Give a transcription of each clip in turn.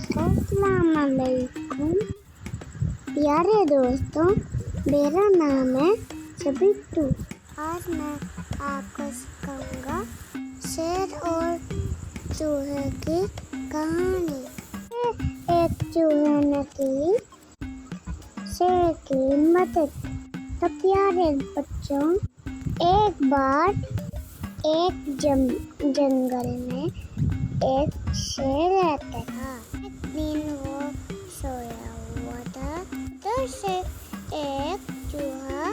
अस्सलाम वालेकुम प्यारे दोस्तों, मेरा नाम है सबितू। आज मैं आपको सिखाऊंगा शेर और चूहे की कहानी। एक चूहे ने की शेर की मदद। तो प्यारे बच्चों, एक बार एक जंगल में एक शेर रहता था। एक दिन वो सोया हुआ था, उधर से एक चूहा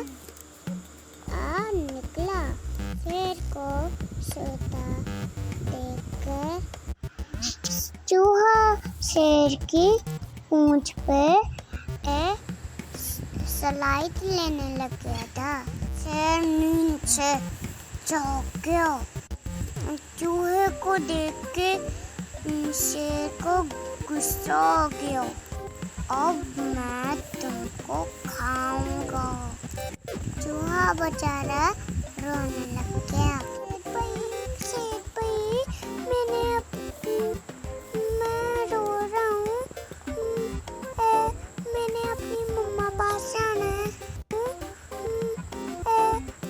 निकला। शेर को सोता देखकर चूहा शेर की पूंछ पे स्लाइड लेने लग गया था। शेर नींद से चौंक गया। चूहे को देख के शेर को गुस्सा आ गया। अब मैं तुमको खाऊंगा। चूहा बेचारा रोने लग गया। शेर भाई, मैं रो रहा हूँ। मैंने अपनी मम्मा पास जाना है।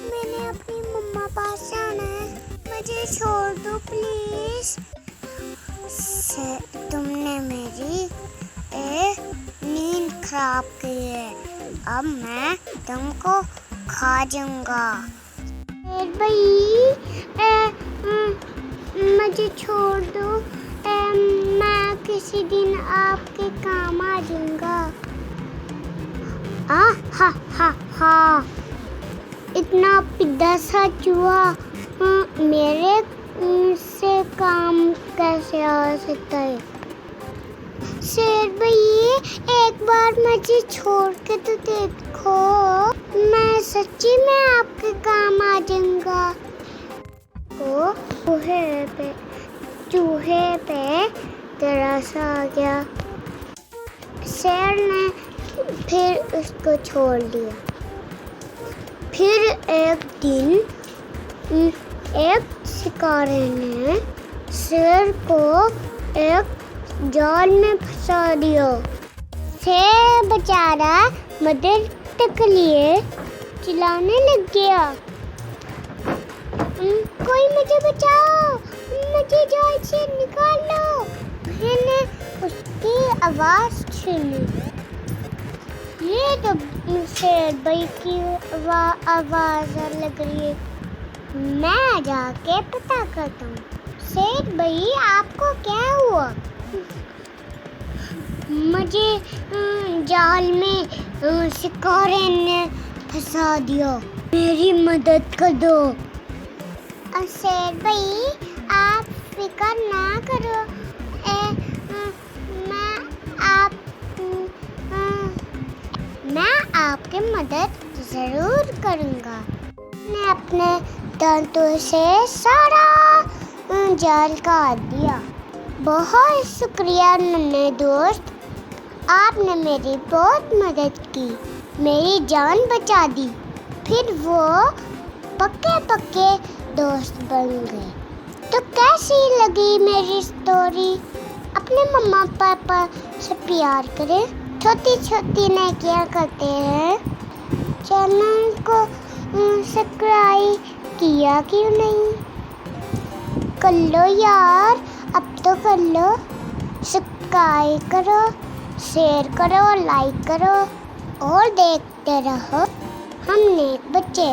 मैंने अपनी मम्मा पास जाना है। मुझे छोड़ दो प्लीज। तुमने मेरी नींद खराब की है। अब मैं तुमको खा जाऊंगा। भाई, मुझे छोड़ दो। मैं किसी दिन आपके काम आ जाऊंगा। हा हा हा, इतना पिद्दा सा चूहा मेरे से काम कैसे आ सकता है? शेर भाई, एक बार मुझे छोड़ के तो देखो। मैं सच्ची में आपके काम आ जाऊंगा। तो चूहे पे तरस आ गया। शेर ने फिर उसको छोड़ दिया। फिर एक दिन एक शिकारी ने शेर को एक जाल में फंसा दिया। शेर बेचारा मदद के लिए चिल्लाने लग गया। कोई मुझे बचाओ, मुझे जाल से निकालो। मैंने उसकी आवाज सुनी। ये तो शेर भाई की आवाज लग रही है। मैं जाके पता करता हूँ। शेर भाई, आपको क्या हुआ? मुझे जाल में शिकारी ने फंसा दिया। मेरी मदद कर दो। शेर भाई, आप फिक्र ना करो। मैं आपकी मदद जरूर करूँगा। मैं अपने दांतों से सारा जाल काट दिया। बहुत शुक्रिया नन्हे दोस्त, आपने मेरी बहुत मदद की, मेरी जान बचा दी। फिर वो पक्के दोस्त बन गए। तो कैसी लगी मेरी स्टोरी? अपने मम्मा पापा से प्यार करें। छोटी ने क्या करते हैं? चैनल को सब्सक्राइब किया क्यों नहीं? कर लो यार, अब तो कर लो। सब्सक्राइब करो, शेयर करो, लाइक करो और देखते रहो हम नेक बच्चे।